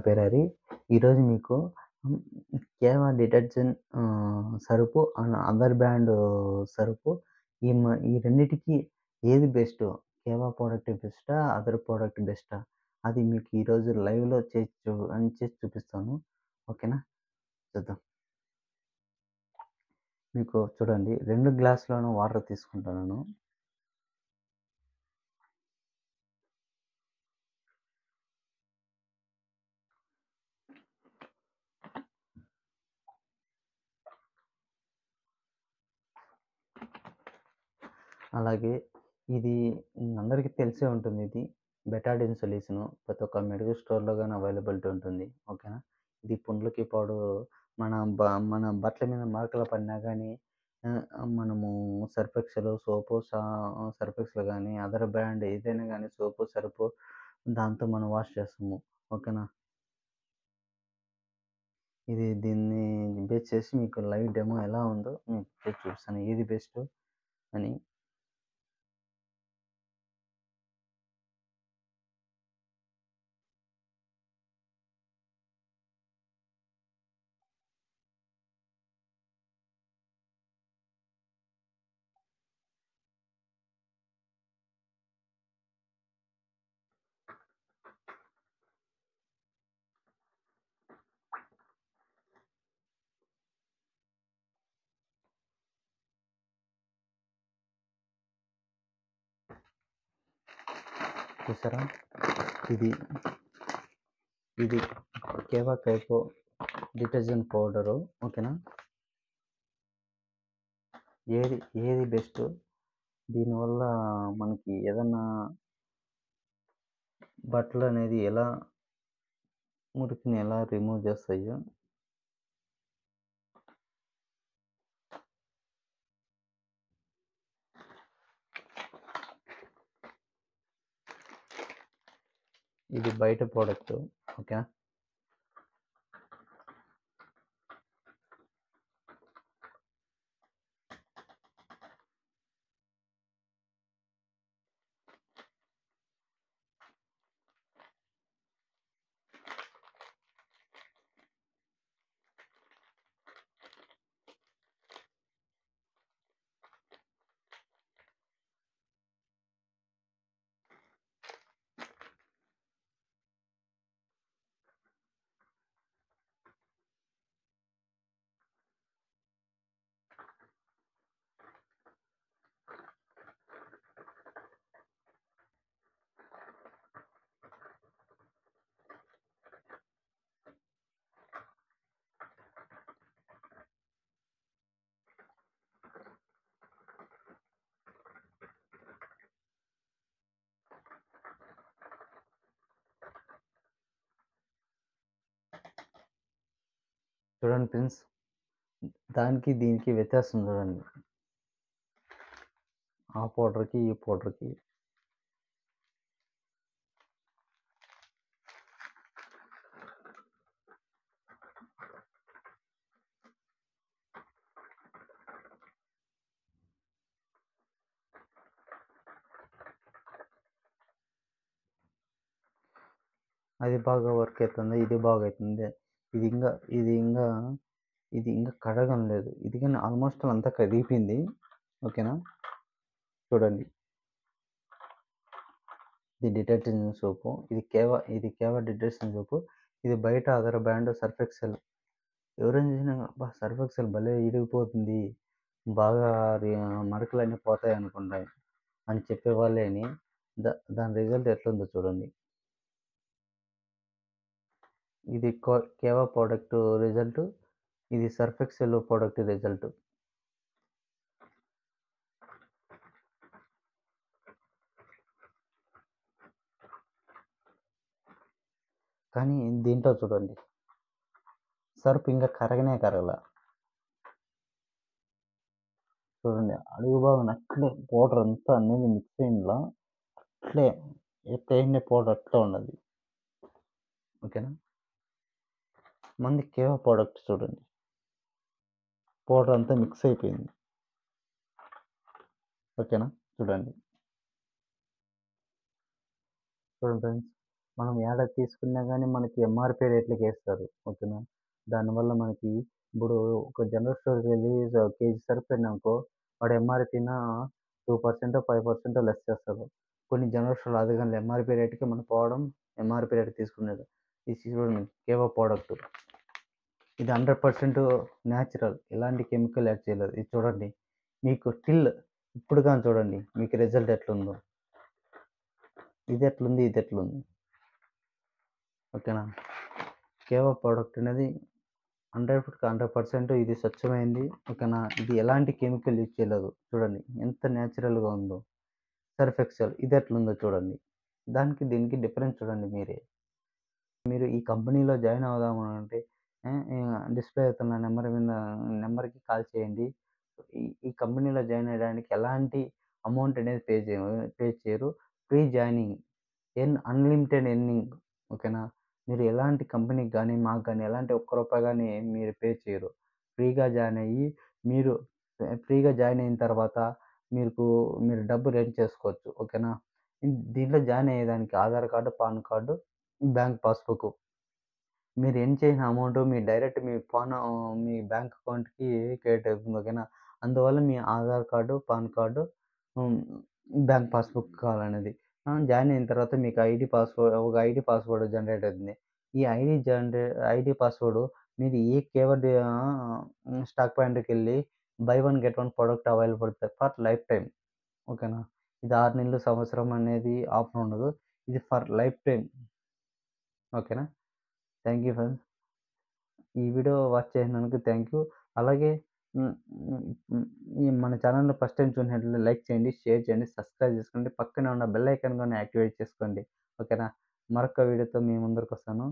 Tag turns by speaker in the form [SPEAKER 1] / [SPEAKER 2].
[SPEAKER 1] పేరు హరి. ఈరోజు మీకు హ్మ్, కేవా డిటర్జెంట్ సరుపు అండ్ అదర్ బ్రాండ్ సరుపు ఈ రెండిటికి ఏది బెస్టు? కేవా ప్రోడక్ట్ బెస్టా? అదర్ ప్రోడక్ట్ బెస్టా? అది మీకు ఈరోజు లైవ్‌లో చేసి చూపిస్తాను. ఓకేనా? చూద్దాం. మీకు చూడండి 2 గ్లాసులోను వాటర్ తీసుకుంటున్నాను. అలాగే ఇది అందరికీ తెలిసే ఉంటుంది ఇది. Betadine solution. ప్రతి ఒక్క మెడికల్ స్టోర్‌లో గాని అవైలబిలిటీ ఉంటుంది. ఓకేనా? ఇది పుండ్లకి మన మన బట్టల మీద మరకలు పడినా గానీ మనము సర్ఫ్ ఎక్సెల్ సోపు సర్ఫ్ ఎక్సెల్ గానీ, అదర్ బ్రాండ్ ఏదైనా గానీ సోపు, సర్ఫు దాంతో మనం వాష్ చేస్తాము. ఓకేనా? దీన్ని బేస్ చేసి మీకు లైవ్ డెమో ఎలా ఉందో మీకు చేసి చూపిస్తాను. ఏది బెస్టు అని. చూసారా? ఇది కేవా కైకో డిటర్జెంట్ పౌడరు. ఓకేనా? ఏది బెస్టు? దీనివల్ల మనకి ఏదన్నా బట్టలనేది మురికిని ఎలా రిమూవ్ చేస్తాయో ఇది బయట ప్రోడక్టు. ఓకేనా? చూడండి ఫ్రెండ్స్. దానికి దీనికి వ్యత్యాసం చూడండి. ఆ పౌడర్‌కి, ఈ పౌడర్‌కి. అది బాగా వర్క్ అవుతుంది. ఇది బాగా అవుతుంది. ఇది ఇంగా ఇది ఇంగా ఇది ఇంకా కడగడం లేదు. ఇది గాని ఆల్మోస్ట్ అంతా కరిగిపోయింది. ఓకేనా? చూడండి. ఇది డిటర్జెంట్ సోపు. ఇది కేవా డిటర్జెంట్ సోపు. ఇది బయట అదర్ బ్రాండ్ సర్ఫ్ ఎక్సెల్. ఎవరైనా చూసినా అబ్బా! సర్ఫ్ ఎక్సెల్ భలే ఇరిగిపోతుంది. బాగా మరకలన్నీ పోతాయనుకుంటాయి అని చెప్పేవాళ్ళే అని దాని రిజల్ట్ ఎట్లుందో చూడండి. ఇది కేవా ప్రోడక్ట్ రిజల్ట్. ఇది సర్ఫ్ ఎక్సెల్ ప్రోడక్ట్ రిజల్ట్. కానీ దీంట్లో చూడండి. సర్ఫ్ ఇంకా కరగనే కరగల. చూడండి అడుగు భాగాన అట్లే పౌడర్ అంతా అనేది మిక్స్ అయిందిలా అట్లే ఎట్లయిండే పౌడర్ అట్లే ఉన్నది. ఓకేనా? మంది కేవా ప్రోడక్ట్ చూడండి. పౌడర్ అంతా మిక్స్ అయిపోయింది. ఓకేనా? చూడండి ఫ్రెండ్స్. మనం యాడ తీసుకున్నా గానీ మనకి ఎంఆర్‌పీ రేట్లకేస్తారు. ఓకేనా? దానివల్ల మనకి ఇప్పుడు ఒక జనరల్ స్టోర్‌కెళ్ళి కేజీ సరుకు పెట్టినామనుకో, వాడు ఎంఆర్‌పీన 2%, 5% లెస్ చేస్తాడు. కొన్ని జనరల్ స్టోర్‌లో అది గాని ఎంఆర్‌పీ రేట్‌కి మనం పోవడం, ఎంఆర్‌పీ రేట్‌కి తీసుకునేది. ఇది చూడండి కేవా ప్రొడక్ట్. ఇది 100% న్యాచురల్. ఎలాంటి కెమికల్ యాడ్ చేయలేదు. ఇది చూడండి. మీకు ఇప్పుడు గాని చూడండి. మీకు రిజల్ట్ ఎట్లుందో. ఇదెట్లుంది, ఇదెట్లుంది. ఓకేనా? కేవా ప్రొడక్ట్ అనేది 100కి 100% ఇది స్వచ్ఛమైంది. ఓకేనా? ఇది ఎలాంటి కెమికల్ యూజ్ చేయలేదు. చూడండి ఎంత న్యాచురల్‌గా ఉందో. సర్ఫ్ ఎక్సెల్ ఇదెట్లుందో చూడండి. దానికి దీనికి డిఫరెన్స్ చూడండి మీరే. మీరు ఈ కంపెనీలో జాయిన్ అవుదామనంటే డిస్‌ప్లే అవుతున్న నంబర్‌కి కాల్ చేయండి. ఈ ఈ కంపెనీలో జాయిన్ అయ్యడానికి ఎలాంటి అమౌంట్ అనేది పే చేయరు. Free joining. Unlimited earning. ఓకేనా? మీరు ఎలాంటి కంపెనీకి గాని, మాకు గాని ఎలాంటి ఒక్క రూపాయి గాని మీరు పే చేయరు. ఫ్రీగా జాయిన్ అయ్యి మీరు ఫ్రీగా జాయిన్ అయిన తర్వాత మీరు డబ్బులు ఎర్న్ చేసుకోవచ్చు. ఓకేనా? దీంట్లో జాయిన్ అయ్యేదానికి Aadhaar card, PAN card, bank passbook. మీరు ఎర్న్ చేసిన అమౌంట్ మీ బ్యాంక్ అకౌంట్‌కి క్రెడిట్ అవుతుంది. ఓకేనా? అందువల్ల మీ ఆధార్ కార్డు, పాన్ కార్డు, హ్మ్, బ్యాంక్ పాస్‌బుక్ కావాలనేది. జాయిన్ అయిన తర్వాత మీకు ఒక ఐడీ పాస్‌వర్డ్ జనరేట్ అవుతుంది. ఈ ఐడీ పాస్‌వర్డ్ మీరు స్టాక్ పాయింట్‌కెళ్ళి buy one get one product available for life time. ఓకేనా? ఇది 6 నెలలు, సంవత్సరం అనేది ఆఫర్ ఉండదు. ఇది ఫర్ లైఫ్ టైమ్. ఓకేనా? Thank you friends. ఈ వీడియో వాచ్ చేసినందుకు థ్యాంక్ యూ. అలాగే హ్మ్, హ్మ్, హ్మ్, ఈ మన ఛానెల్‌ని ఫస్ట్ టైమ్ చూసినట్లయితే లైక్ చేయండి, షేర్ చేయండి, సబ్స్క్రైబ్ చేసుకోండి. పక్కనే ఉన్న బెల్ ఐకాన్ గాని యాక్టివేట్ చేసుకోండి. ఓకేనా? మరొక వీడియోతో మీ ముందరికొస్తాను.